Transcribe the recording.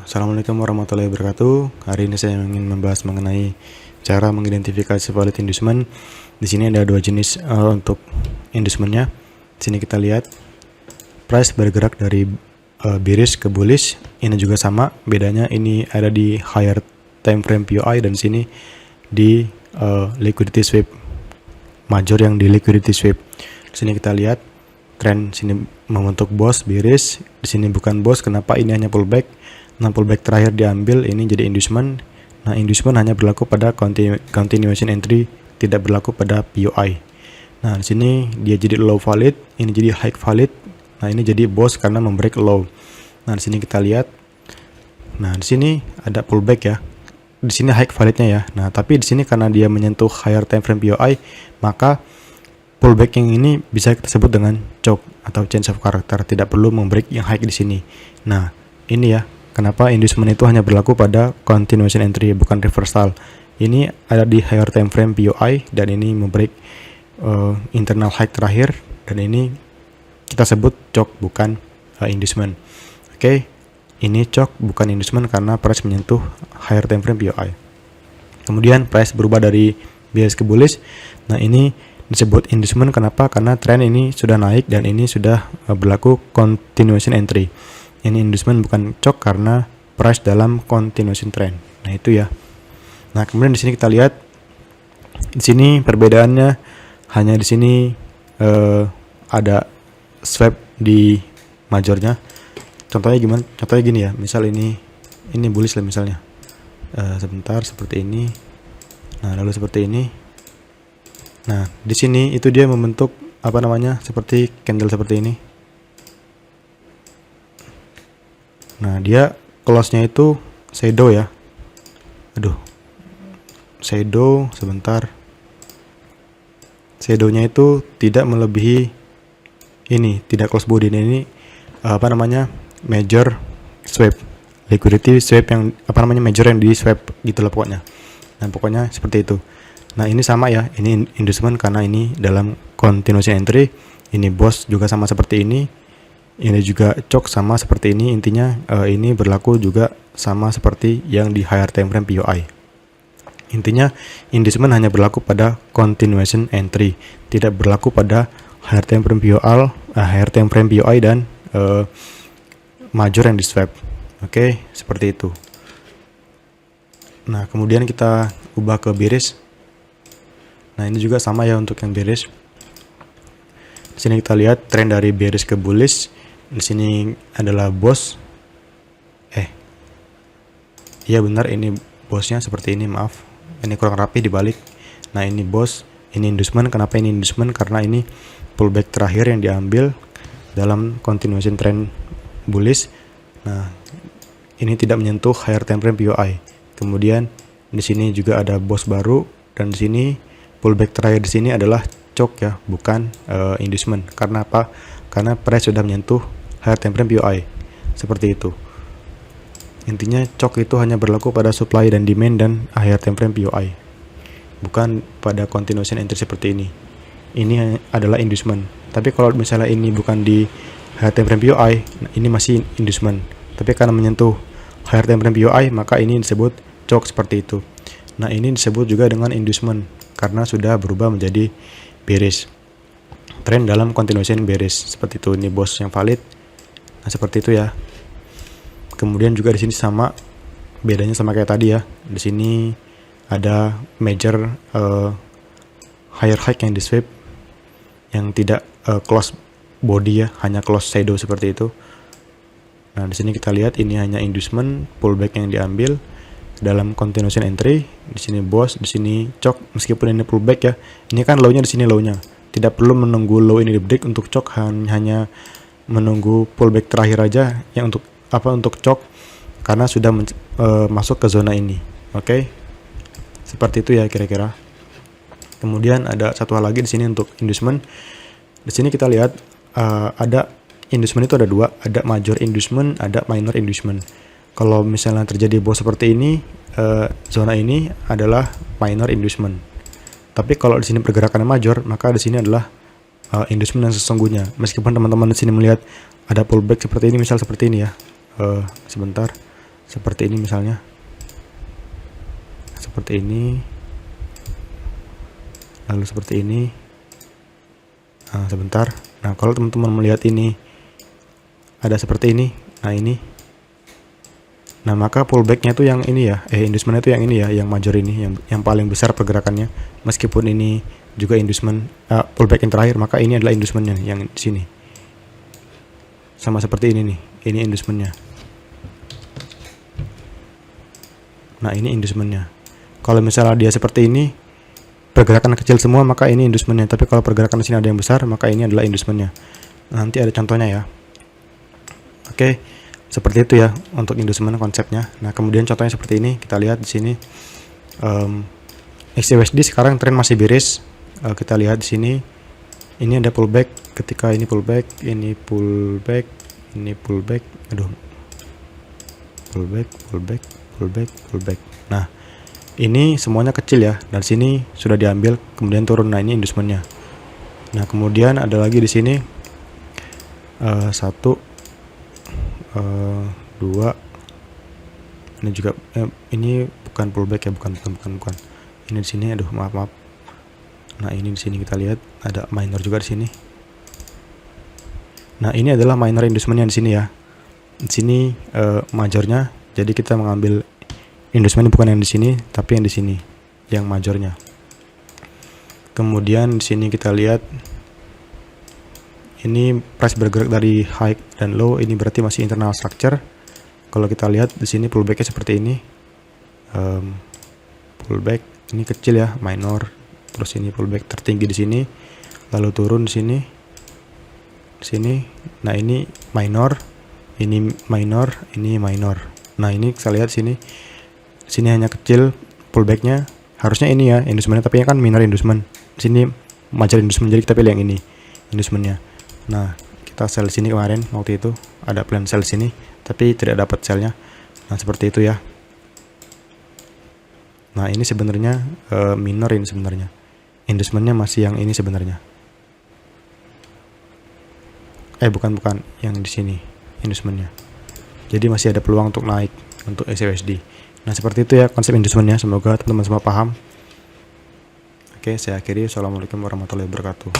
Assalamualaikum warahmatullahi wabarakatuh. Hari ini saya ingin membahas mengenai cara mengidentifikasi valid inducement. Di sini ada dua jenis untuk inducementnya. Di sini kita lihat price bergerak dari bearish ke bullish. Ini juga sama, bedanya ini ada di higher time frame POI dan sini di liquidity sweep major yang di liquidity sweep. Di sini kita lihat tren sini membentuk boss bearish, di sini bukan boss. Kenapa ini hanya pullback? Nah, pullback terakhir diambil, ini jadi inducement. Nah, inducement hanya berlaku pada continuation entry, tidak berlaku pada POI. Nah, di sini dia jadi low valid, ini jadi high valid. Nah, ini jadi boss karena membreak low. Nah, di sini kita lihat. Nah, di sini ada pullback ya. Di sini high validnya ya. Nah, tapi di sini karena dia menyentuh higher time frame POI, maka pullback yang ini bisa kita sebut dengan choke atau change of character, tidak perlu membreak yang high di sini. Nah, ini ya. Kenapa inducement itu hanya berlaku pada continuation entry, bukan reversal. Ini ada di higher time frame POI dan ini membreak internal high terakhir, dan ini kita sebut choke bukan inducement. Oke, ini choke bukan inducement karena price menyentuh higher time frame POI. Kemudian price berubah dari bearish ke bullish. Nah, ini disebut inducement. Kenapa? Karena tren ini sudah naik dan ini sudah berlaku continuation entry. Ini inducement bukan choke karena price dalam continuation trend. Nah, itu ya. Nah, kemudian di sini kita lihat, di sini perbedaannya hanya di sini ada swap di majornya. Contohnya gimana? Contohnya gini ya. Misal ini bullish lah misalnya. Sebentar seperti ini. Nah, lalu seperti ini. Nah, di sini itu dia membentuk seperti candle seperti ini. Nah, dia close-nya itu shadow ya. Shadow sebentar. Shadow-nya itu tidak melebihi ini, tidak close body. Ini major swap. Liquidity swap yang major yang di swap gitu lah pokoknya. Nah, pokoknya seperti itu. Nah, ini sama ya. Ini inducement karena ini dalam continuation entry. Ini boss juga sama seperti ini. Ini juga choke sama seperti ini. Intinya ini berlaku juga sama seperti yang di higher time frame POI. Intinya inducement hanya berlaku pada continuation entry, tidak berlaku pada higher time frame POI dan major yang di swap. Oke, seperti itu. Nah, kemudian kita ubah ke bearish. Nah, ini juga sama ya untuk yang bearish. Di sini kita lihat tren dari bearish ke bullish. Di sini adalah boss. Iya benar, ini bossnya seperti ini, maaf. Ini kurang rapi dibalik. Nah, ini boss, ini inducement. Kenapa ini inducement? Karena ini pullback terakhir yang diambil dalam continuation trend bullish. Nah, ini tidak menyentuh higher time frame POI. Kemudian di sini juga ada boss baru, dan di sini pullback terakhir di sini adalah choke ya, bukan inducement. Karena apa? Karena price sudah menyentuh higher time frame POI. Seperti itu. Intinya choke itu hanya berlaku pada supply dan demand dan higher time frame POI, bukan pada continuation entry seperti ini. Ini adalah inducement. Tapi kalau misalnya ini bukan di higher time frame POI, nah ini masih inducement. Tapi karena menyentuh higher time frame POI, maka ini disebut choke seperti itu. Nah, ini disebut juga dengan inducement karena sudah berubah menjadi bearish. Trend dalam continuation bearish seperti itu. Ini boss yang valid. Nah, seperti itu ya. Kemudian juga di sini sama, bedanya sama kayak tadi ya. Di sini ada major higher high yang di sweep, yang tidak close body ya, hanya close shadow seperti itu. Nah, di sini kita lihat ini hanya inducement, pullback yang diambil dalam continuation entry. Di sini boss, di sini choke. Meskipun ini pullback ya, ini kan low-nya di sini low-nya. Tidak perlu menunggu low ini di break untuk choke, hanya menunggu pullback terakhir aja yang untuk choke karena sudah masuk ke zona ini. Oke. Seperti itu ya kira-kira. Kemudian ada satu hal lagi di sini untuk inducement. Di sini kita lihat ada inducement itu ada dua, ada major inducement, ada minor inducement. Kalau misalnya terjadi boss seperti ini, zona ini adalah minor inducement. Tapi kalau di sini pergerakannya major, maka di sini adalah inducement yang sesungguhnya. Meskipun teman-teman di sini melihat ada pullback seperti ini, misal seperti ini ya. Sebentar. seperti ini misalnya, seperti ini, lalu seperti ini. Nah, sebentar. Nah, kalau teman-teman melihat ini ada seperti ini, nah ini, nah maka pullbacknya itu yang ini ya, inducement itu yang ini ya, yang major ini, yang paling besar pergerakannya. Meskipun ini juga inducement, pullback yang terakhir, maka ini adalah inducementnya yang di sini. Sama seperti ini nih, ini inducementnya. Nah, ini inducementnya. Kalau misalnya dia seperti ini, pergerakan kecil semua, maka ini inducementnya. Tapi kalau pergerakan di sini ada yang besar, maka ini adalah inducementnya. Nanti ada contohnya ya. Oke, seperti itu ya untuk inducement konsepnya. Nah, kemudian contohnya seperti ini. Kita lihat di sini XUSD sekarang tren masih bearish. Kita lihat di sini. Ini ada pullback. Ketika ini pullback, ini pullback, ini pullback. Aduh. Pullback. Nah, ini semuanya kecil ya. Dan sini sudah diambil, kemudian turun. Nah, ini inducementnya. Nah, kemudian ada lagi di sini 1, 2. Ini juga ini bukan pullback ya, bukan. Ini di sini, aduh maaf. Nah, ini di sini kita lihat ada minor juga di sini. Nah, ini adalah minor inducementnya di sini ya. Di sini majornya, jadi kita mengambil inducement bukan yang di sini, tapi yang di sini, yang majornya. Kemudian di sini kita lihat ini price bergerak dari high dan low, ini berarti masih internal structure. Kalau kita lihat di sini pullbacknya seperti ini, pullback ini kecil ya, minor. Terus ini pullback tertinggi di sini, lalu turun di sini, Nah, ini minor, ini minor, ini minor. Nah, ini saya lihat sini hanya kecil pullbacknya. Harusnya ini ya inducementnya, tapi kan minor inducement. Sini major inducement, jadi kita pilih yang ini inducementnya. Nah, kita sell sini kemarin waktu itu ada plan sell sini, tapi tidak dapat sellnya. Nah, seperti itu ya. Nah, ini sebenarnya minor, ini sebenarnya inducementnya masih yang ini sebenarnya. Bukan yang di sini inducementnya. Jadi masih ada peluang untuk naik untuk XUSD. Nah, seperti itu ya konsep inducementnya. Semoga teman-teman semua paham. Oke, saya akhiri. Assalamualaikum warahmatullahi wabarakatuh.